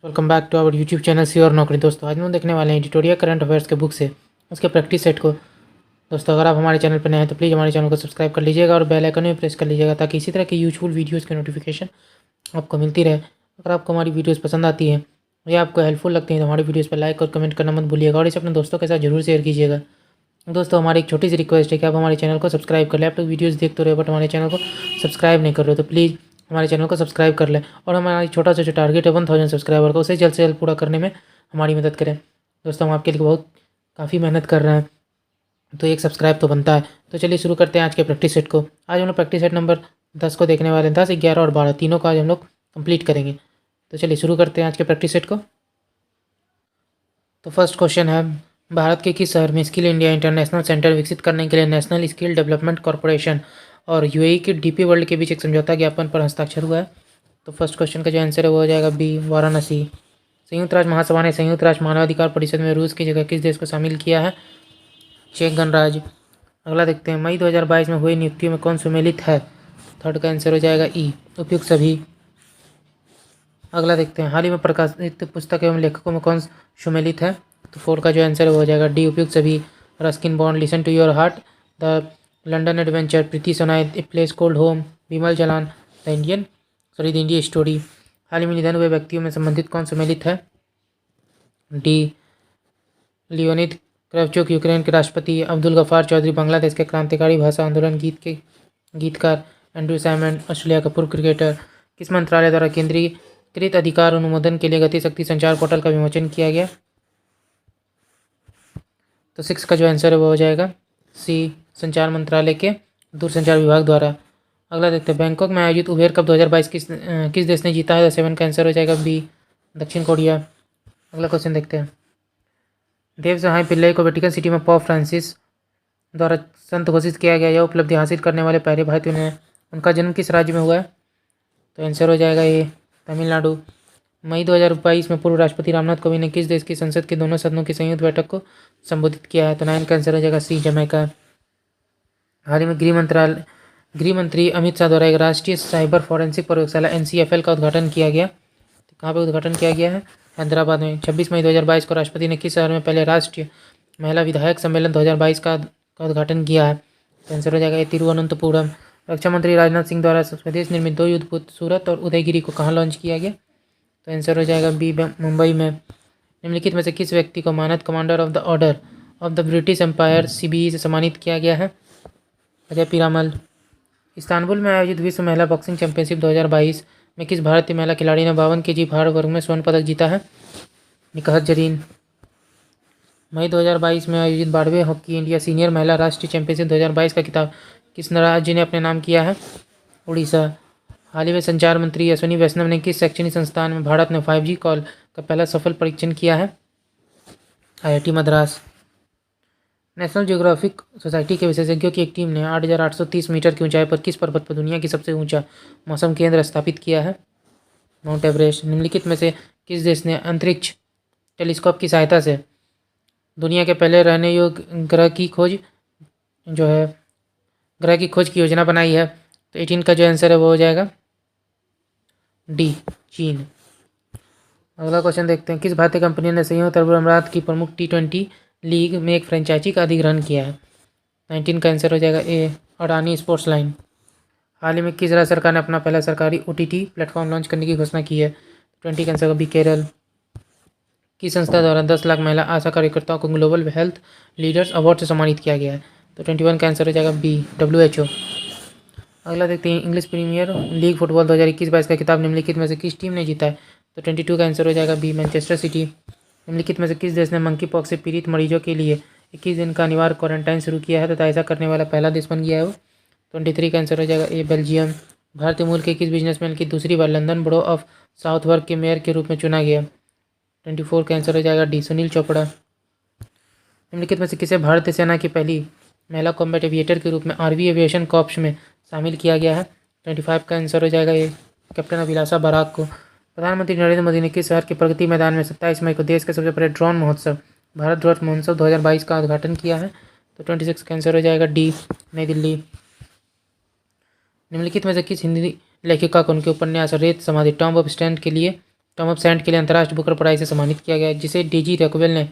Welcome back to our YouTube channel सी और नौकरी। दोस्तों आज हम देखने वाले हैं एडिटोरियल करंट अफेयर्स के बुक से उसके प्रैक्टिस सेट को। दोस्तों अगर आप हमारे चैनल पर नए हैं तो प्लीज़ हमारे चैनल को सब्सक्राइब कर लीजिएगा और बेल आइकन भी प्रेस कर लीजिएगा ताकि इसी तरह की यूजफुल वीडियोज़ की नोटिफिकेशन आपको मिलती रहे। अगर आपको हमारी वीडियोज़ पसंद आती है या आपको हेल्पफुल लगती है तो हमारी वीडियोज़ पर लाइक और कमेंट करना मत भूलिएगा और इसे अपने दोस्तों के साथ जरूर शेयर कीजिएगा। दोस्तों हमारी एक छोटी सी रिक्वेस्ट है कि आप हमारे चैनल को सब्सक्राइब कर लें। आप लोग वीडियोस देख तो रहे हो बट हमारे चैनल को सब्सक्राइब नहीं कर रहे हो, तो प्लीज़ हमारे चैनल को सब्सक्राइब कर लें और हमारा छोटा सा जो टारगेट है 1000 सब्सक्राइबर का उसे जल्द से जल्द पूरा करने में हमारी मदद करें। दोस्तों हम आपके लिए बहुत काफ़ी मेहनत कर रहे हैं तो एक सब्सक्राइब तो बनता है। तो चलिए शुरू करते हैं आज के प्रैक्टिस सेट को। आज हम लोग प्रैक्टिस सेट नंबर 10 को देखने वाले हैं। 10, 11 और 12 तीनों का आज हम लोग कंप्लीट करेंगे। तो चलिए शुरू करते हैं आज के प्रैक्टिस सेट को। तो फर्स्ट क्वेश्चन है, भारत के किस शहर में स्किल इंडिया इंटरनेशनल सेंटर विकसित करने के लिए नेशनल स्किल डेवलपमेंट कॉरपोरेशन और यूएई के डीपी वर्ल्ड के बीच एक समझौता ज्ञापन पर हस्ताक्षर हुआ है? तो फर्स्ट क्वेश्चन का जो आंसर है वो हो जाएगा बी, वाराणसी। संयुक्त राष्ट्र महासभा ने संयुक्त राष्ट्र मानवाधिकार परिषद में रूस की जगह किस देश को शामिल किया है? चेक गणराज्य। अगला देखते हैं, मई 2022 में हुई नियुक्तियों में कौन सम्मिलित है? थर्ड का आंसर हो जाएगा ई, उपयुक्त सभी। अगला देखते हैं, हाल ही में प्रकाशित पुस्तक एवं लेखकों में कौन सम्मिलित है? तो फोर का जो आंसर है वो हो जाएगा डी, उपयुक्त सभी। Ruskin Bond, listen to your heart, the London adventure, Preeti Shenoy, a place called home, Vimal Jalan, the India story. हाल ही में निधन हुए व्यक्तियों में संबंधित कौन सम्मिलित है? डी, लियोनिद क्रेवचुक, यूक्रेन के राष्ट्रपति। अब्दुल गफ्फार चौधरी, बांग्लादेश के क्रांतिकारी भाषा आंदोलन गीत के गीतकार। एंड्रू सैमन, ऑस्ट्रेलिया का पूर्व क्रिकेटर। किस मंत्रालय द्वारा केंद्रीकृत अधिकार अनुमोदन के लिए गति शक्ति संचार पोर्टल का विमोचन किया गया? तो 6 का जो आंसर है वो हो जाएगा सी, संचार मंत्रालय के दूरसंचार विभाग द्वारा। अगला देखते हैं, बैंकॉक में आयोजित उबेर कप 2022 किस देश ने जीता है? 7 का आंसर हो जाएगा बी, दक्षिण कोरिया। अगला क्वेश्चन देखते हैं, देव सहाय पिल्लई को वेटिकन सिटी में पॉप फ्रांसिस द्वारा संत घोषित किया गया। यह उपलब्धि हासिल करने वाले पहले भारतीय ने। उनका जन्म किस राज्य में हुआ है? तो आंसर हो जाएगा ये, तमिलनाडु। मई 2022 में पूर्व राष्ट्रपति रामनाथ कोविंद ने किस देश की संसद के दोनों सदनों की संयुक्त बैठक को संबोधित किया है? तो 9 का आंसर हो जाएगा सी, जमैका। हाल ही में गृह मंत्री अमित शाह द्वारा एक राष्ट्रीय साइबर फॉरेंसिक प्रयोगशाला NCFL का उद्घाटन किया गया। तो कहाँ पर उद्घाटन किया गया है? हैदराबाद में। 26 मई 2022 को राष्ट्रपति ने किस शहर में पहले राष्ट्रीय महिला विधायक सम्मेलन 2022 का उद्घाटन किया है? तो आंसर हो जाएगा तिरुवनंतपुरम। रक्षा मंत्री राजनाथ सिंह द्वारा स्वदेश निर्मित 2 युद्धपोत सूरत और उदयगिरी को कहाँ लॉन्च किया गया? तो आंसर हो जाएगा बी, मुंबई में। निम्नलिखित में से किस व्यक्ति को मानद commander of the order of the British Empire CBE से सम्मानित किया गया है? अजय पीरामल। इस्तांबुल में आयोजित विश्व महिला बॉक्सिंग चैंपियनशिप 2022 में किस भारतीय महिला खिलाड़ी ने 52 kg भार वर्ग में स्वर्ण पदक जीता है? निकहत जरीन। मई 2022 में आयोजित 12वें हॉकी इंडिया सीनियर महिला राष्ट्रीय चैंपियनशिप 2022 का खिताब किस राज्य ने अपने नाम किया है? उड़ीसा। हाल ही में संचार मंत्री अश्विनी वैष्णव ने किस शैक्षणिक संस्थान में भारत में 5G कॉल का पहला सफल परीक्षण किया है? IIT Madras. National geographic society के विशेषज्ञों की एक टीम ने 8,830 मीटर की ऊंचाई पर किस पर्वत पर दुनिया की सबसे ऊंचा मौसम केंद्र स्थापित किया है? Mount Everest. निम्नलिखित में से किस देश ने अंतरिक्ष टेलीस्कोप की सहायता से दुनिया के पहले रहने योग्य ग्रह की खोज की योजना बनाई है? तो 18 का जो आंसर है वो हो जाएगा डी, चीन। अगला क्वेश्चन देखते हैं, किस भारतीय कंपनी ने संयुक्त अरब अमीरात की प्रमुख T20 लीग में एक फ्रेंचाइजी का अधिग्रहण किया है? 19 का आंसर हो जाएगा ए, अडानी स्पोर्ट्स लाइन। हाल ही में किस राज्य सरकार ने अपना पहला सरकारी OTT प्लेटफॉर्म लॉन्च करने की घोषणा की है? 20 का आंसर बी, केरल। किस संस्था द्वारा 10 लाख महिला आशा कार्यकर्ताओं को ग्लोबल हेल्थ लीडर्स अवार्ड से सम्मानित किया गया है? तो 21 का आंसर हो जाएगा बी, WHO। अगला देखते हैं, इंग्लिश प्रीमियर लीग फुटबॉल 2021-22 का खिताब निम्नलिखित में से किस टीम ने जीता है? तो 22 का आंसर हो जाएगा बी, मैनचेस्टर सिटी। निम्नलिखित में से किस देश ने मंकी पॉक्स से पीड़ित मरीजों के लिए 21 दिन का अनिवार्य क्वारंटाइन शुरू किया है तथा ऐसा करने वाला पहला देश बन गया है वो? 23 का आंसर हो जाएगा ए, बेल्जियम। भारतीय मूल के किस बिजनेसमैन की दूसरी बार लंदन बरो ऑफ साउथवर्क के मेयर के रूप में चुना गया? 24 का आंसर हो जाएगा डी, सुनील चोपड़ा। निम्नलिखित में से किसे भारतीय सेना की पहली महिला कॉम्बैट एविएटर के रूप में आर्मी एविएशन कॉर्प्स में शामिल किया गया है? 25 का आंसर हो जाएगा ये, कैप्टन अभिलाषा बराक को। प्रधानमंत्री नरेंद्र मोदी ने किस शहर के प्रगति मैदान में 27 मई को देश के सबसे बड़े ड्रोन महोत्सव भारत ड्रोन महोत्सव 2022 का उद्घाटन किया है? तो 26 का आंसर हो जाएगा डी, नई दिल्ली। निम्नलिखित में से किस हिंदी लेखिका को उनके उपन्यास रेत समाधि टॉम्ब ऑफ स्टैंड के लिए टॉम ऑफ सेंट के लिए अंतर्राष्ट्रीय बुकर प्राइज से सम्मानित किया गया है, जिसे डीजी रैकवेल ने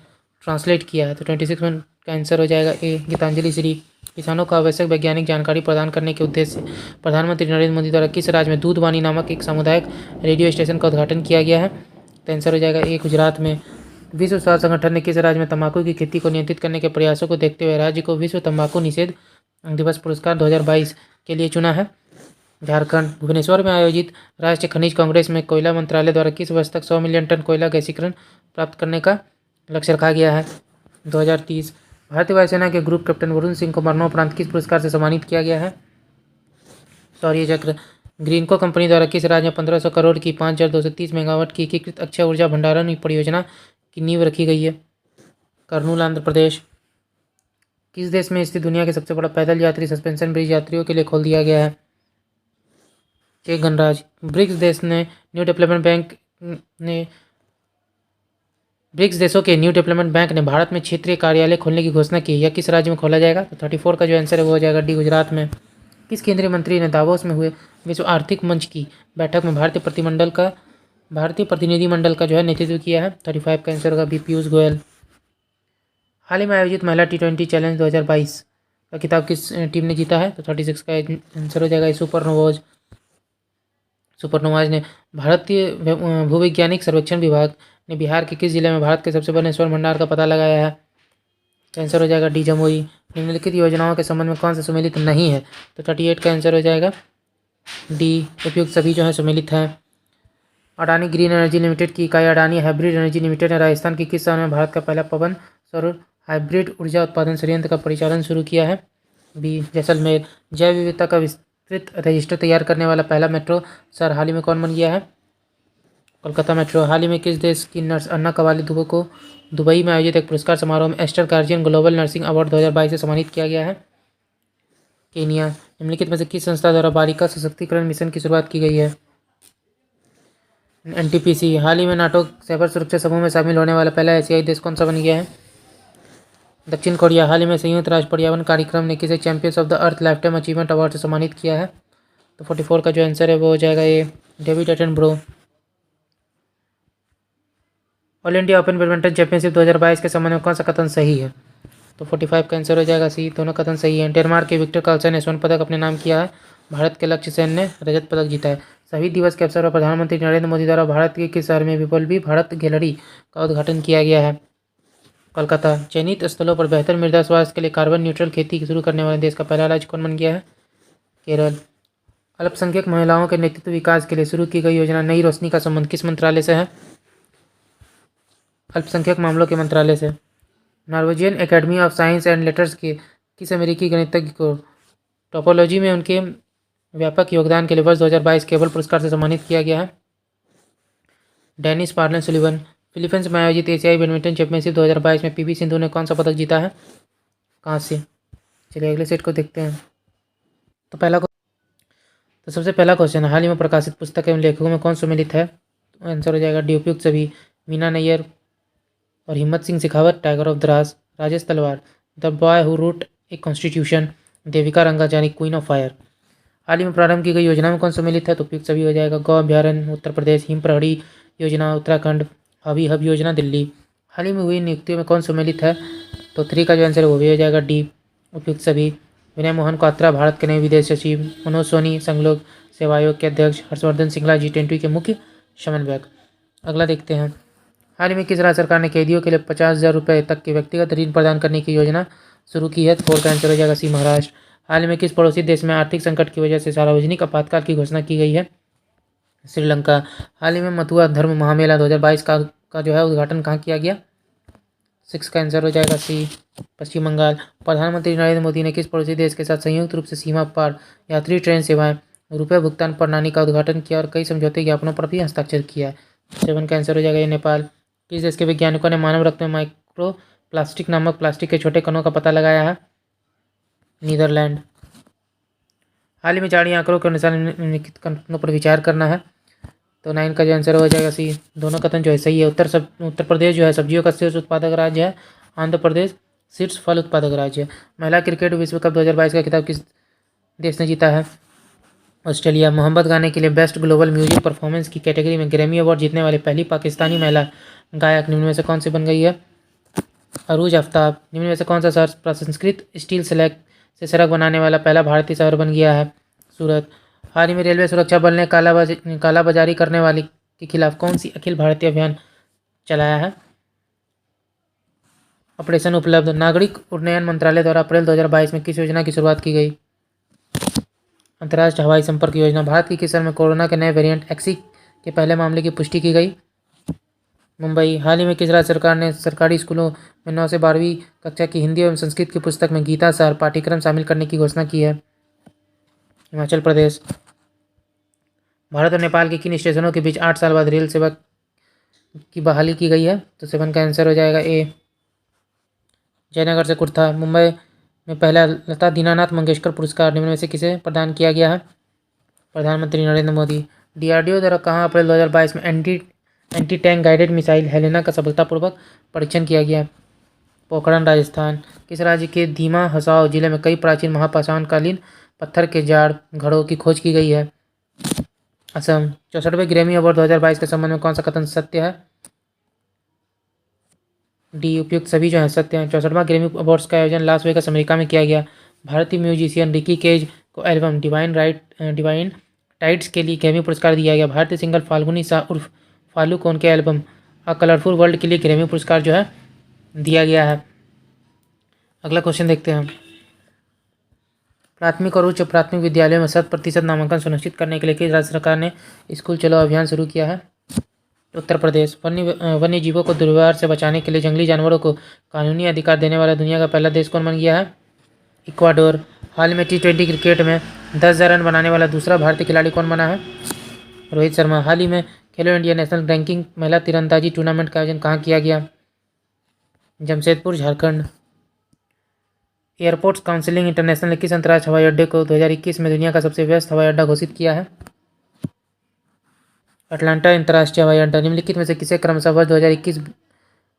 ट्रांसलेट किया है। तो 26 में का आंसर हो जाएगा ए, गीतांजलि श्री। किसानों को आवश्यक वैज्ञानिक जानकारी प्रदान करने के उद्देश्य से प्रधानमंत्री नरेंद्र मोदी द्वारा किस राज्य में दूधवाणी नामक एक सामुदायिक रेडियो स्टेशन का उद्घाटन किया गया है? तो आंसर हो जाएगा ए, गुजरात में। विश्व स्वास्थ्य संगठन ने किस राज्य में तंबाकू की खेती को नियंत्रित करने के प्रयासों को देखते हुए राज्य को विश्व तंबाकू निषेध दिवस पुरस्कार 2022 के लिए चुना है? झारखंड। भुवनेश्वर में आयोजित राष्ट्रीय खनिज कांग्रेस में कोयला मंत्रालय द्वारा किस वर्ष तक 100 मिलियन टन कोयला गैसीकरण प्राप्त करने का लक्ष्य रखा गया है? 2030। भारतीय वायुसेना के ग्रुप कैप्टन वरुण सिंह को मरणोपरांत किस पुरस्कार से सम्मानित किया गया है? शौर्य चक्र। ग्रीनको कंपनी द्वारा किस राज्य में 1500 करोड़ की 5230 मेगावाट की एकीकृत अक्षय ऊर्जा भंडारण परियोजना की नींव रखी गई है? कर्नूल, आंध्र प्रदेश। किस देश में स्थित दुनिया के सबसे बड़ा पैदल यात्री सस्पेंशन ब्रिज यात्रियों के लिए खोल दिया गया है? चेक गणराज्य। ब्रिक्स देशों के न्यू डेवलपमेंट बैंक ने भारत में क्षेत्रीय कार्यालय खोलने की घोषणा की। यह किस राज्य में खोला जाएगा? तो 34 का जो आंसर है वो हो जाएगा डी, गुजरात में। किस केंद्रीय मंत्री ने दावोस में हुए विश्व आर्थिक मंच की बैठक में भारतीय प्रतिनिधिमंडल का जो है नेतृत्व किया है? 35 का आंसर होगा बी, पीयूष गोयल। हाल ही में आयोजित महिला T20 चैलेंज 2022 का खिताब किस टीम ने जीता है? तो 36 का आंसर हो जाएगा सुपरनोवाज ने। भारतीय भूवैज्ञानिक सर्वेक्षण विभाग ने बिहार के किस जिले में भारत के सबसे बड़े स्वर्ण भंडार का पता लगाया है? तो आंसर हो जाएगा डी, जमुई। निम्नलिखित योजनाओं के संबंध में कौन सा सम्मिलित नहीं है? तो 38 का आंसर हो जाएगा डी, उपयुक्त सभी जो है सम्मिलित हैं। अडानी ग्रीन एनर्जी लिमिटेड की इकाई अडानी हाइब्रिड एनर्जी लिमिटेड ने राजस्थान की किस शहर में भारत का पहला पवन सौर हाइब्रिड ऊर्जा उत्पादन संयंत्र का परिचालन शुरू किया है? बी, जैसलमेर। जैव विविधता का विस्तृत रजिस्टर तैयार करने वाला पहला मेट्रो शहर हाल ही में कौन बन गया है? कोलकाता मेट्रो। हाल ही में किस देश की नर्स अन्ना कवाली दुबे को दुबई में आयोजित एक पुरस्कार समारोह में Aster Guardian Global Nursing Award 2022 से सम्मानित किया गया है? केनिया। निम्नलिखित में से किस संस्था द्वारा बालिका सशक्तिकरण मिशन की शुरुआत की गई है? NTPC। हाल ही में नाटो साइबर सुरक्षा समूह में शामिल होने वाला पहला एशियाई देश कौन सा बन गया है? दक्षिण कोरिया। हाल ही में संयुक्त राष्ट्र पर्यावरण कार्यक्रम ने किसे champions of the earth lifetime achievement award से सम्मानित किया है? तो 44 का जो आंसर है वो हो जाएगा A, David Attenborough. All India Open badminton championship 2022 के संबंध में कौन सा कथन सही है? तो 45 का आंसर हो जाएगा सी, दोनों कथन सही है। डेनमार्क के विक्टर कार्लसन ने स्वर्ण पदक अपने नाम किया है। भारत के लक्ष्य सेन ने रजत पदक जीता है। शहीद दिवस के अवसर पर प्रधानमंत्री नरेंद्र मोदी द्वारा भारत के किस शहर में विपुल भारत गैलरी का उद्घाटन किया गया है? कोलकाता। चयनित स्थलों पर बेहतर मृदा स्वास्थ्य के लिए कार्बन न्यूट्रल खेती शुरू करने वाले देश का पहला राज्य कौन बन गया है? केरल। अल्पसंख्यक महिलाओं के नेतृत्व विकास के लिए शुरू की गई योजना नई रोशनी का संबंध किस मंत्रालय से है? अल्पसंख्यक मामलों के मंत्रालय से। Norwegian academy of science and letters के किस अमेरिकी गणितज्ञ को टोपोलॉजी में उनके व्यापक योगदान के लिए वर्ष 2022 केबल पुरस्कार से सम्मानित किया गया है? Dennis पार्लन Sullivan. फिलीपींस में आयोजित एशियाई बैडमिंटन चैंपियनशिप 2022 में पीवी सिंधु ने कौन सा पदक जीता है? कहाँ से? चलिए अगले सेट को देखते हैं। तो सबसे पहला क्वेश्चन है, हाल ही में प्रकाशित पुस्तक एवं लेखकों में कौन सम्मिलित है? तो आंसर हो जाएगा डी, उपयुक्त सभी। मीना नैयर और Himmat Singh Shekhawat, tiger of Dras. Rajesh Talwar, the boy who wrote a constitution. Devika Rangachari, queen of fire. हाल ही में प्रारंभ की गई योजना में कौन सम्मिलित है? तो उपयुक्त सभी हो जाएगा। गौ अभ्यारण्य उत्तर प्रदेश, हिम प्रहरी योजना उत्तराखंड, हबी हब योजना दिल्ली। हाल ही में हुई नियुक्तियों में कौन सम्मिलित है? तो 3 का जो आंसर है वो भी हो जाएगा डी, उपयुक्त सभी। विनय मोहन क्वात्रा भारत के नए विदेश सचिव। मनोज सोनी संघलोक सेवा आयोग के अध्यक्ष। हर्षवर्धन श्रृंगला G20 के मुख्य समन्वयक। अगला देखते हैं, हाल ही में किस राज्य सरकार ने कैदियों के लिए 50,000 रुपये तक के व्यक्तिगत ऋण प्रदान करने की योजना शुरू की है? 4 का आंसर हो जाएगा सी, महाराष्ट्र। हाल ही में किस पड़ोसी देश में आर्थिक संकट की वजह से सार्वजनिक आपातकाल की घोषणा की गई है? श्रीलंका। हाल ही में मथुरा धर्म महामेला 2022 का जो है उद्घाटन कहाँ किया गया? 6 का आंसर हो जाएगा सी, पश्चिम बंगाल। प्रधानमंत्री नरेंद्र मोदी ने किस पड़ोसी देश के साथ संयुक्त रूप से सीमा पार यात्री ट्रेन सेवाएं रुपये भुगतान प्रणाली का उद्घाटन किया और कई समझौते ज्ञापनों पर भी हस्ताक्षर किया है? 7 का आंसर हो जाएगा ये, नेपाल। किस देश के वैज्ञानिकों ने मानव रक्त में माइक्रो प्लास्टिक नामक प्लास्टिक के छोटे कणों का पता लगाया है? नीदरलैंड। हाल ही में जारी आंकड़ों के अनुसार निम्नलिखित कथनों पर विचार करना है। तो 9 का जो आंसर हो जाएगा सी, दोनों कथन जो है सही है। उत्तर प्रदेश जो है सब्जियों का शीर्ष उत्पादक राज्य है। आंध्र प्रदेश शीर्ष फल उत्पादक राज्य है। महिला क्रिकेट विश्व कप 2022 का खिताब किस देश ने जीता है? ऑस्ट्रेलिया। मोहब्बत गाने के लिए बेस्ट ग्लोबल म्यूजिक परफॉर्मेंस की कैटेगरी में ग्रैमी अवार्ड जीतने वाली पहली पाकिस्तानी महिला गायक निम्न में से कौन सी बन गई है? अरूज आफ्ताब। निम्न में से कौन सा शहर प्रसंस्कृत स्टील स्लैग से सड़क बनाने वाला पहला भारतीय शहर बन गया है? सूरत। हाल ही में रेलवे सुरक्षा बल ने कालाबाजारी करने वाली के खिलाफ कौन सी अखिल भारतीय अभियान चलाया है? ऑपरेशन उपलब्ध। नागरिक उड्डयन मंत्रालय द्वारा अप्रैल 2022 में किस योजना की शुरुआत की गई? अंतर्राष्ट्रीय हवाई संपर्क योजना। भारत की किस शहर में कोरोना के नए वेरिएंट एक्सी के पहले मामले की पुष्टि की गई? मुंबई। हाल ही में किस राज्य सरकार ने सरकारी स्कूलों में 9 से 12वीं कक्षा की हिंदी एवं संस्कृत की पुस्तक में गीता सार पाठ्यक्रम शामिल करने की घोषणा की है? हिमाचल प्रदेश। भारत और नेपाल के किन स्टेशनों के बीच 8 साल बाद रेल सेवा की बहाली की गई है? तो 7 का आंसर हो जाएगा ए। जयनगर से कुर्था। मुंबई में पहला लता दीनानाथ मंगेशकर पुरस्कार निम्न में से किसे प्रदान किया गया है? प्रधानमंत्री नरेंद्र मोदी। डीआरडीओ द्वारा कहाँ अप्रैल 2022 में anti tank guided missile Helena का सफलतापूर्वक परीक्षण किया गया? पोखरण राजस्थान। किस राज्य के धीमा हसाओ जिले में कई प्राचीन महापाषाणकालीन पत्थर के जाड़ घड़ों की खोज की गई है? असम। 64वें ग्रैमी अवार्ड 2022 के संबंध में कौन सा कथन सत्य है? डी। उपयुक्त सभी जो है सत्य हैं। 64वां ग्रैमी अवार्ड्स का आयोजन लास वेगास अमेरिका में किया गया। भारतीय म्यूजिशियन रिकी केज को एल्बम डिवाइन टाइड्स के लिए ग्रैमी पुरस्कार दिया गया। भारतीय सिंगर फाल्गुनी शाह उर्फ फालू को उनके एल्बम अ कलरफुल वर्ल्ड के लिए ग्रैमी पुरस्कार जो है दिया गया है। अगला क्वेश्चन देखते हैं। प्राथमिक और उच्च प्राथमिक विद्यालयों में 100% नामांकन सुनिश्चित करने के लिए किस राज्य सरकार ने स्कूल चलो अभियान शुरू किया है? उत्तर प्रदेश। वन्य जीवों को दुर्व्यवहार से बचाने के लिए जंगली जानवरों को कानूनी अधिकार देने वाला दुनिया का पहला देश कौन बन गया है? इक्वाडोर। हाल में T20 क्रिकेट में 10,000 रन बनाने वाला दूसरा भारतीय खिलाड़ी कौन बना है? रोहित शर्मा। हाल ही में खेलो इंडिया नेशनल रैंकिंग महिला तीरंदाजी टूर्नामेंट का आयोजन कहाँ किया गया? Jamshedpur Jharkhand. Airports counselling international ने किस अंतर्राष्ट्रीय हवाई अड्डे को 2021 में दुनिया का सबसे व्यस्त हवाई अड्डा घोषित किया है? अटलांटा अंतर्राष्ट्रीय हवाई अड्डा। निम्नलिखित में से किसे क्रमशः वर्ष 2021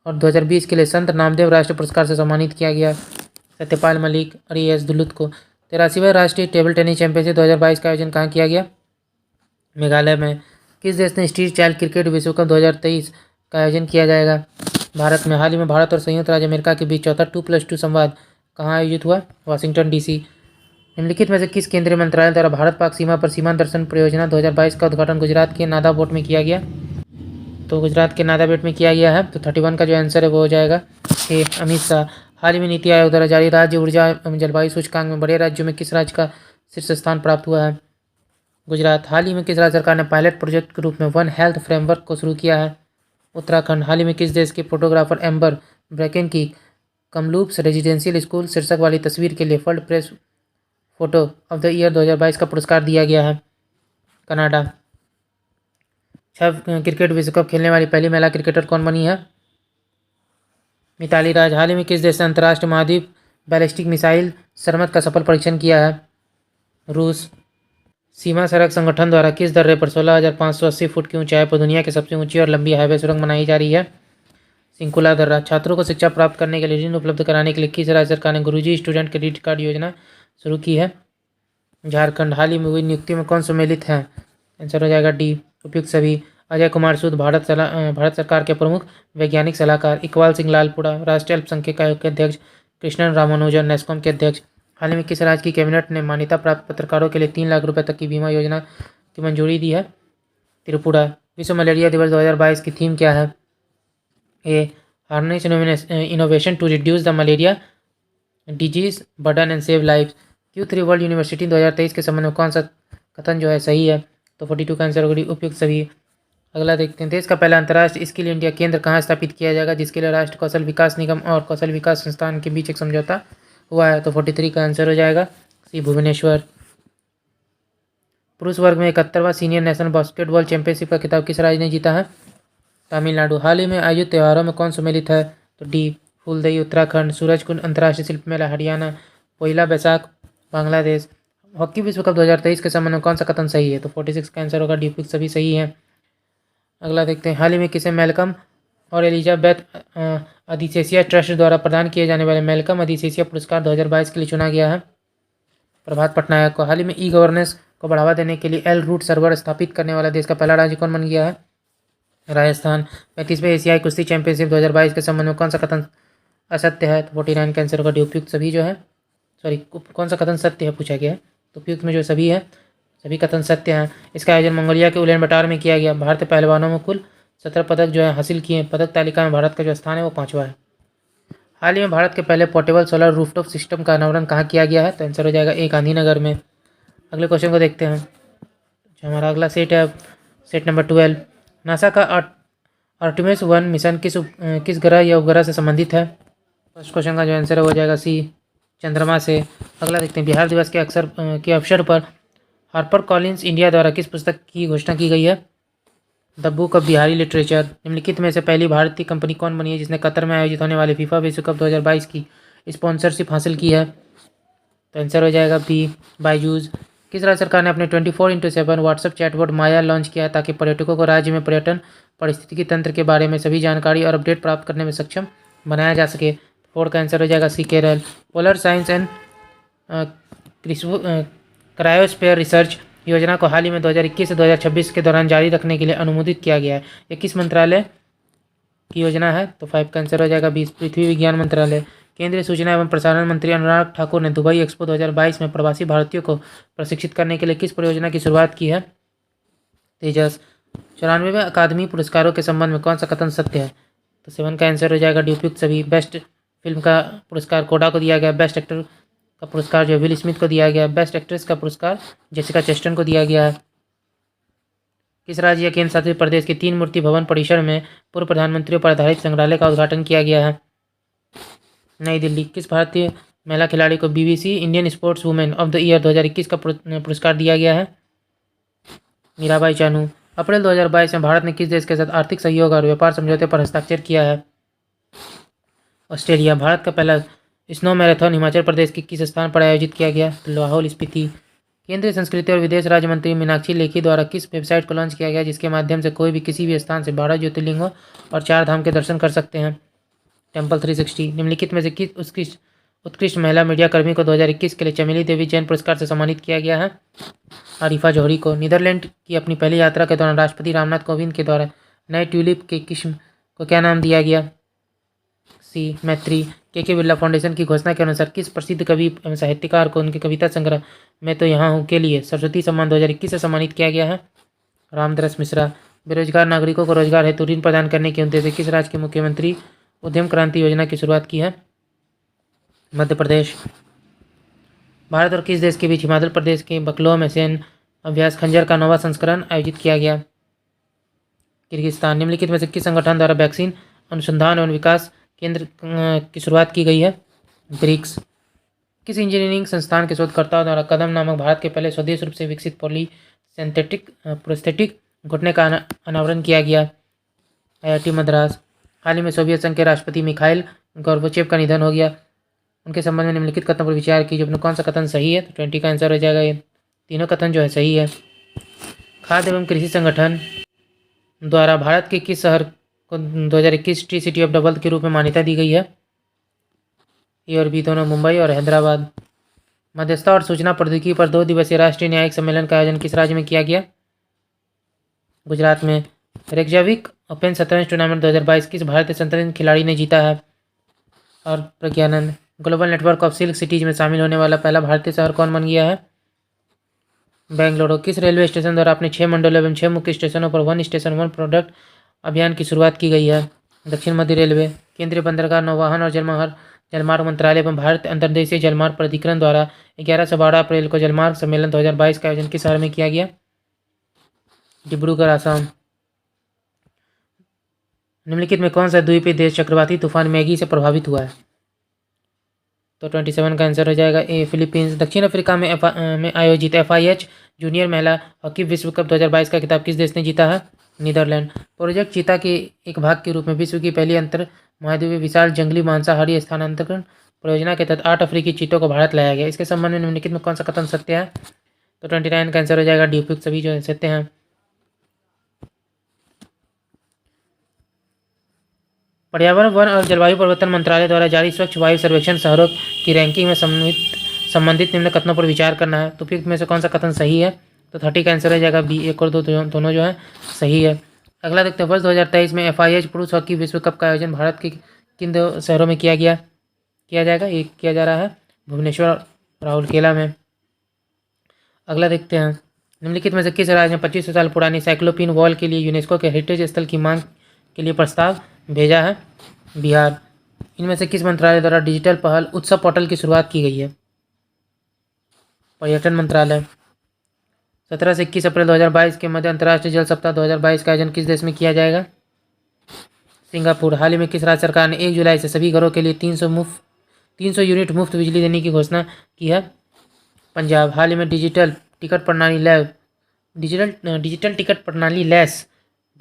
और 2020 के लिए संत नामदेव राष्ट्रीय पुरस्कार से सम्मानित किया गया? सत्यपाल मलिक और एस दुलुत को। 83वां राष्ट्रीय टेबल टेनिस चैंपियनशिप 2022 का आयोजन कहाँ किया गया? मेघालय में। किस देश ने स्ट्रीट चाइल्ड क्रिकेट विश्व कप 2023 का आयोजन किया जाएगा? भारत में। हाल ही में भारत और संयुक्त राज्य अमेरिका के बीच चौथा 2+2 संवाद कहाँ आयोजित हुआ? Washington DC. निम्नलिखित में से किस केंद्रीय मंत्रालय द्वारा भारत पाक सीमा पर सीमा दर्शन परियोजना 2022 का उद्घाटन गुजरात के नादाबोट में किया गया? तो गुजरात के नादाबेट में किया गया है। तो 31 का जो आंसर है वो हो जाएगा ए। अमित शाह। हाल ही में नीति आयोग द्वारा जारी राज्य ऊर्जा एवं जलवायु सूचकांक में बड़े राज्यों में किस राज्य का शीर्ष स्थान प्राप्त हुआ है? गुजरात। हाल ही में किस राज्य सरकार ने पायलट प्रोजेक्ट के रूप में वन हेल्थ फ्रेमवर्क को शुरू किया है? उत्तराखंड। हाल ही में किस देश के फोटोग्राफर एम्बर ब्रेकेन की कमलूप्स रेजिडेंशियल स्कूल शीर्षक वाली तस्वीर के लिए world press photo of the year 2022 का पुरस्कार दिया गया है? कनाडा। 6 क्रिकेट विश्व कप खेलने वाली पहली महिला क्रिकेटर कौन बनी है? मिताली राज। हाल ही में किस देश ने अंतर्राष्ट्रीय महाद्वीप बैलिस्टिक मिसाइल सरमत का सफल परीक्षण किया है? रूस। सीमा सड़क संगठन द्वारा किस दर्रे पर 16,580 फुट की ऊंचाई पर दुनिया की सबसे ऊंची और लंबी हाईवे सुरंग बनाई जा रही है? सिंकुला दर्रा। छात्रों को शिक्षा प्राप्त करने के लिए ऋण उपलब्ध कराने के लिए किस राज्य सरकार ने गुरुजी स्टूडेंट क्रेडिट कार्ड योजना शुरू की है? झारखंड। हाल ही में हुई नियुक्ति में कौन सम्मिलित है? आंसर हो जाएगा डी। उपयुक्त सभी। अजय कुमार सूद भारत सरकार के प्रमुख वैज्ञानिक सलाहकार। इकबाल सिंह लालपुरा राष्ट्रीय अल्पसंख्यक आयोग के अध्यक्ष। कृष्णन रामानुजन नेस्कॉम के अध्यक्ष। हाल ही में किस राज्य की कैबिनेट ने मान्यता प्राप्त पत्रकारों के लिए 3 लाख रुपए तक की बीमा योजना की मंजूरी दी है? त्रिपुरा। विश्व मलेरिया दिवस 2022 की थीम क्या है? A. Harness innovation to reduce the malaria disease burden and save life. Q3 world university 2023 के संबंध में कौन सा कथन जो है सही है? तो 42 का आंसर होगी उपयुक्त सभी। अगला देखते हैं। देश का पहला अंतर्राष्ट्रीय स्किल इंडिया केंद्र कहाँ स्थापित किया जाएगा, जिसके लिए राष्ट्रीय कौशल विकास निगम और कौशल विकास संस्थान के बीच एक समझौता हुआ है? तो 43 का आंसर हो जाएगा सी, भुवनेश्वर। पुरुष वर्ग में 71वां सीनियर नेशनल बास्केटबॉल चैंपियनशिप का खिताब किस राज्य ने जीता है? तमिलनाडु। हाल ही में आयोजित त्योहारों में कौन सम्मिलित है? तो डी, फूलदेई उत्तराखंड। सूरजकुंड अंतर्राष्ट्रीय शिल्प मेला हरियाणा। पोइला बैसाख बांग्लादेश। हॉकी विश्व कप 2023 के संबंध में कौन सा कथन सही है? तो 46 का आंसर होगा डी, सभी सही हैं। अगला देखते हैं। हाल ही में किसे मेलकम और एलिजाबेथ अधिसेसिया ट्रस्ट द्वारा प्रदान किए जाने वाले मेलकम अधिसेसिया पुरस्कार 2022 के लिए चुना गया है? प्रभात पटनायक को। हाल ही में ई गवर्नेंस को बढ़ावा देने के लिए एल रूट सर्वर स्थापित करने वाला देश का पहला राज्य कौन बन गया है? राजस्थान। 35वें एशियाई कुश्ती चैंपियनशिप 2022 के संबंध में कौन सा कथन असत्य है? तो 49 का आंसर होगा उपयुक्त सभी जो है, सॉरी कौन सा कथन सत्य है पूछा गया है, तो उपयुक्त में जो सभी है सभी कथन सत्य हैं। इसका आयोजन मंगोलिया के उलानबाटर में किया गया। भारतीय पहलवानों में कुल 17 पदक जो है हासिल किए। पदक तालिका में भारत का जो स्थान है वो 5वां है। हाल ही में भारत के पहले पोर्टेबल सोलर रूफटॉप सिस्टम का अनावरण कहाँ किया गया है? तो आंसर हो जाएगा गांधीनगर में। अगले क्वेश्चन को देखते हैं। जो हमारा अगला सेट है सेट नंबर 12। नासा का आर्टेमिस 1 मिशन किस ग्रह या उपग्रह से संबंधित है? फर्स्ट क्वेश्चन का जो आंसर है वो हो जाएगा सी, चंद्रमा से। अगला देखते हैं। बिहार दिवस के अवसर पर हार्पर कॉलिन्स इंडिया द्वारा किस पुस्तक की घोषणा की गई है? The book of Bihari literature. निम्नलिखित में से पहली भारतीय कंपनी कौन बनी है जिसने कतर में आयोजित होने वाले फीफा विश्व कप 2022 की स्पॉन्सरशिप हासिल की है? तो आंसर हो जाएगा बी, बायजूस। किस राज्य सरकार ने अपने 24/7 व्हाट्सएप चैटबॉट माया लॉन्च किया है ताकि पर्यटकों को राज्य में पर्यटन पारिस्थितिकी तंत्र के बारे में सभी जानकारी और अपडेट प्राप्त करने में सक्षम बनाया जा सके? 4 का आंसर हो जाएगा C, Kerala. Polar science and cryosphere research योजना को हाल ही में 2021 से 2026 के दौरान जारी रखने के लिए अनुमोदित किया गया है। ये किस मंत्रालय की योजना है? तो 5 का आंसर हो जाएगा 20, पृथ्वी विज्ञान मंत्रालय। केंद्रीय सूचना एवं प्रसारण मंत्री अनुराग ठाकुर ने दुबई एक्सपो 2022 में प्रवासी भारतीयों को प्रशिक्षित करने के लिए किस परियोजना की शुरुआत की है? तेजस। 94वें अकादमी पुरस्कारों के संबंध में कौन सा कथन सत्य है? तो 7 का आंसर हो जाएगा डी, उपयुक्त सभी। बेस्ट फिल्म का पुरस्कार कोडा को दिया गया। बेस्ट एक्टर का पुरस्कार जो विल स्मिथ को दिया गया। बेस्ट एक्ट्रेस का पुरस्कार जेसिका चेस्टन को दिया गया है। किस राज्य या केंद्र शासित प्रदेश के 3 मूर्ति भवन परिसर में पूर्व प्रधानमंत्रियों पर आधारित संग्रहालय का उद्घाटन किया गया है? नई दिल्ली। किस भारतीय महिला खिलाड़ी को BBC Indian sports women of the year 2021 का पुरस्कार दिया गया है? मीराबाई चानू। अप्रैल 2022 में भारत ने किस देश के साथ आर्थिक सहयोग और व्यापार समझौते पर हस्ताक्षर किया है? ऑस्ट्रेलिया। भारत का पहला स्नो मैराथन हिमाचल प्रदेश के किस स्थान पर आयोजित किया गया? तो लाहौल स्पीति। केंद्रीय संस्कृति और विदेश राज्य मंत्री मीनाक्षी लेखी द्वारा किस वेबसाइट को लॉन्च किया गया जिसके माध्यम से कोई भी किसी भी स्थान से 12 ज्योतिर्लिंगों और 4 धाम के दर्शन कर सकते हैं? टेम्पल 360। निम्नलिखित में से किस उत्कृष्ट महिला मीडिया कर्मी को 2021 के लिए चमेली देवी जैन पुरस्कार से सम्मानित किया गया है? आरिफा जौहरी को। नीदरलैंड की अपनी पहली यात्रा के दौरान राष्ट्रपति रामनाथ कोविंद के द्वारा नए ट्यूलिप के किस्म को क्या नाम दिया गया? सी, मैत्री। के बिरला फाउंडेशन की घोषणा के अनुसार किस प्रसिद्ध कवि एवं साहित्यकार को उनके कविता संग्रह मैं तो यहाँ हूँ के लिए सरस्वती सम्मान 2021 से सम्मानित किया गया है? रामदरस मिश्रा। बेरोजगार नागरिकों को रोजगार हेतु ऋण प्रदान करने के उद्देश्य से किस राज्य के मुख्यमंत्री उद्यम क्रांति योजना की शुरुआत की है? मध्य प्रदेश। भारत और किस देश के बीच हिमाचल प्रदेश के बकलोह में सैन्य अभ्यास खंजर का 9वां संस्करण आयोजित किया गया? किर्गिस्तान। निम्नलिखित में से किस संगठन द्वारा वैक्सीन अनुसंधान एवं विकास केंद्र की शुरुआत की गई है? ब्रिक्स। किस इंजीनियरिंग संस्थान के शोधकर्ताओं द्वारा कदम नामक भारत के पहले स्वदेश रूप से विकसित पॉलीसिंथेटिक प्रोस्थेटिक घुटने का अनावरण किया गया? IIT मद्रास। हाल ही में सोवियत संघ के राष्ट्रपति मिखाइल गोर्बाचेव का निधन हो गया। उनके संबंध में निम्नलिखित कथन पर विचार कीजिए, अपने कौन सा कथन सही है? तो 20 का आंसर हो जाएगा ये तीनों कथन जो है सही है। खाद्य एवं कृषि संगठन द्वारा भारत के किस शहर को 2021 tree city of the world के रूप में मान्यता दी गई है? ए और बी दोनों, मुंबई और हैदराबाद। मध्यस्थता और सूचना प्रौद्योगिकी पर 2 दिवसीय राष्ट्रीय न्यायिक सम्मेलन का आयोजन किस राज्य में किया गया? गुजरात में। रेक्जाविक ओपन शतरंज टूर्नामेंट 2022 किस भारतीय शतरंज खिलाड़ी ने जीता है? और Praggnanandhaa. Global Network of Silk Cities में शामिल होने वाला पहला भारतीय शहर कौन बन गया है? बेंगलुरु। किस रेलवे स्टेशन द्वारा अपने 6 मंडलों एवं 6 मुख्य स्टेशनों पर 1 स्टेशन 1 प्रोडक्ट अभियान की शुरुआत की गई है? दक्षिण मध्य रेलवे। केंद्रीय बंदरगाह नौवहन और जलमार्ग मंत्रालय एवं भारतीय अंतर्देशीय जलमार्ग प्राधिकरण द्वारा 11 से 12 अप्रैल को जलमार्ग सम्मेलन 2022 का आयोजन किस शहर में किया गया? डिब्रूगढ़, असम। निम्नलिखित में कौन सा द्वीपीय देश चक्रवाती तूफान मैगी से प्रभावित हुआ है? तो 27 का आंसर हो जाएगा ए, फिलीपींस। दक्षिण अफ्रीका में आयोजित FIH जूनियर महिला हॉकी विश्व कप 2022 का खिताब किस देश ने जीता है? नीदरलैंड। प्रोजेक्ट चीता के एक भाग के रूप में विश्व की पहली अंतर महाद्वीपीय विशाल जंगली मांसाहारी स्थानांतरण परियोजना के तहत 8 अफ्रीकी चीतों को भारत लाया गया। इसके संबंध में निम्नलिखित में कौन सा कथन सत्य है? तो 29 का आंसर हो जाएगा डी, उपयुक्त सभी जो सत्य हैं। पर्यावरण वन और जलवायु परिवर्तन मंत्रालय द्वारा जारी स्वच्छ वायु सर्वेक्षण शहरों की रैंकिंग में सम्मिलित संबंधित निम्न कथनों पर विचार करना है। तो उपयुक्त में से कौन सा कथन सही है? तो 30 का आंसर हो जाएगा बी। 1 और 2 दोनों जो है सही है। अगला देखते हैं, वर्ष 2023 में FIH पुरुष हॉकी विश्व कप का आयोजन भारत के किन दो शहरों में किया जाएगा? ये किया जा रहा है भुवनेश्वर, राउरकेला में। अगला देखते हैं, निम्नलिखित में से किस राज्य ने 2500 साल पुरानी साइक्लोपीन वॉल के लिए यूनेस्को के हेरिटेज स्थल की मांग के लिए प्रस्ताव भेजा है? बिहार। इनमें से किस मंत्रालय द्वारा डिजिटल पहल उत्सव पोर्टल की शुरुआत की गई है? पर्यटन मंत्रालय। 17 से 21 अप्रैल 2022 के मध्य अंतर्राष्ट्रीय जल सप्ताह 2022 का आयोजन किस देश में किया जाएगा? सिंगापुर। हाल ही में किस राज्य सरकार ने 1 जुलाई से सभी घरों के लिए 300 यूनिट मुफ्त बिजली देने की घोषणा की है? पंजाब। हाल ही में डिजिटल टिकट प्रणाली लैस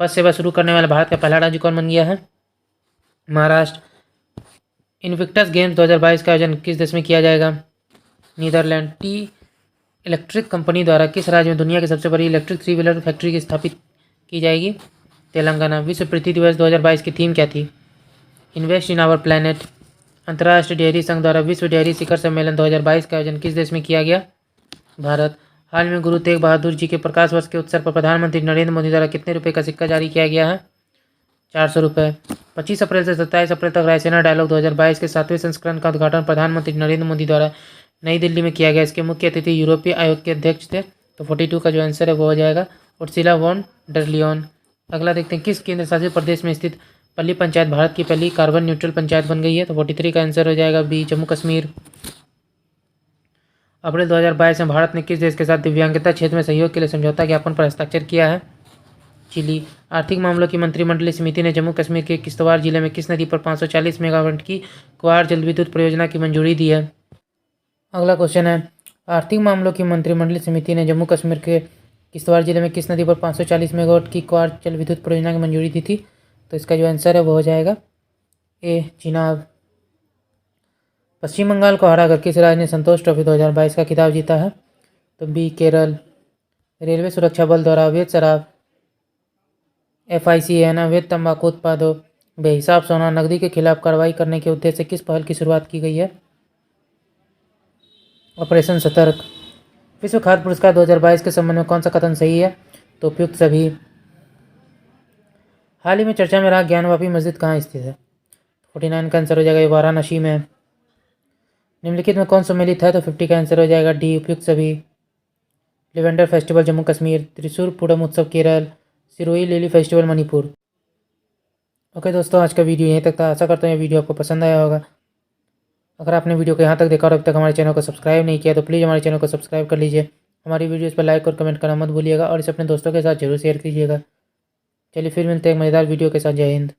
बस सेवा शुरू करने वाला भारत का पहला राज्य कौन बन गया है? महाराष्ट्र। इनविक्टस गेम्स 2022 का आयोजन किस देश में किया जाएगा? नीदरलैंड। टी इलेक्ट्रिक कंपनी द्वारा किस राज्य में दुनिया की सबसे बड़ी इलेक्ट्रिक 3 व्हीलर फैक्ट्री की स्थापित की जाएगी? तेलंगाना। विश्व पृथ्वी दिवस 2022 की थीम क्या थी? Invest in our planet. अंतर्राष्ट्रीय डेयरी संघ द्वारा विश्व डेयरी शिखर सम्मेलन 2022 का आयोजन किस देश में किया गया? भारत। हाल में गुरु तेग बहादुर जी के प्रकाश वर्ष के अवसर पर प्रधानमंत्री नरेंद्र मोदी द्वारा कितने रुपए का सिक्का जारी किया गया है? 400 रुपये। 25 अप्रैल से 27 अप्रैल तक रायसीना डायलॉग 2022 के 7वें संस्करण का उद्घाटन प्रधानमंत्री नरेंद्र मोदी द्वारा नई दिल्ली में किया गया। इसके मुख्य अतिथि यूरोपीय आयोग के अध्यक्ष थे। तो 42 का जो आंसर है वो हो जाएगा उर्सुला वॉन डर लियोन। अगला देखते हैं, किस केंद्र शासित प्रदेश में स्थित पल्ली पंचायत भारत की पहली कार्बन न्यूट्रल पंचायत बन गई है? तो 43 का आंसर हो जाएगा बी, जम्मू कश्मीर। अप्रैल 2022 में भारत ने किस देश के साथ दिव्यांगता क्षेत्र में सहयोग के लिए समझौता ज्ञापन पर हस्ताक्षर किया है? चिली। आर्थिक मामलों की मंत्रिमंडलीय समिति ने जम्मू कश्मीर के किश्तवाड़ जिले में किस नदी पर 540 मेगावाट की क्वार जल विद्युत परियोजना की मंजूरी दी है? अगला क्वेश्चन है, आर्थिक मामलों की मंत्रिमंडलीय समिति ने जम्मू कश्मीर के किश्तवाड़ जिले में किस नदी पर 540 मेगावाट की क्वार जल विद्युत परियोजना की मंजूरी दी थी? तो इसका जो आंसर है वो हो जाएगा ए, चिनाब। पश्चिम बंगाल को हराकर किस राज्य ने संतोष ट्रॉफी 2022 का खिताब जीता है? तो बी, केरल। रेलवे सुरक्षा बल द्वारा अवैध शराब, FICN अवैध तंबाकू उत्पादों, बेहिसाब सोना नकदी के खिलाफ कार्रवाई करने के उद्देश्य से किस पहल की शुरुआत की गई है? ऑपरेशन सतर्क। विश्व खाद्य पुरस्कार 2022 के संबंध में कौन सा कथन सही है? तो उपयुक्त सभी। हाल ही में चर्चा में रहा ज्ञानवापी मस्जिद कहाँ स्थित है? 49 का आंसर हो जाएगा वाराणसी में। निम्नलिखित में कौन सम्मिलित है? तो 50 का आंसर हो जाएगा डी, उपयुक्त सभी। लेवेंडर फेस्टिवल जम्मू कश्मीर, त्रिशूर पूरम उत्सव Kerala, Sirohi lily festival Manipur. Okay दोस्तों, आज का वीडियो यहीं तक था। आशा करता हूँ ये वीडियो आपको पसंद आया होगा। अगर आपने वीडियो को यहाँ तक देखा और अब तक हमारे चैनल को सब्सक्राइब नहीं किया तो प्लीज़ हमारे चैनल को सब्सक्राइब कर लीजिए। हमारी वीडियोस पर लाइक और कमेंट करना मत भूलिएगा और इसे अपने दोस्तों के साथ जरूर शेयर कीजिएगा। चलिए फिर मिलते हैं एक मज़ेदार वीडियो के साथ। जय हिंद।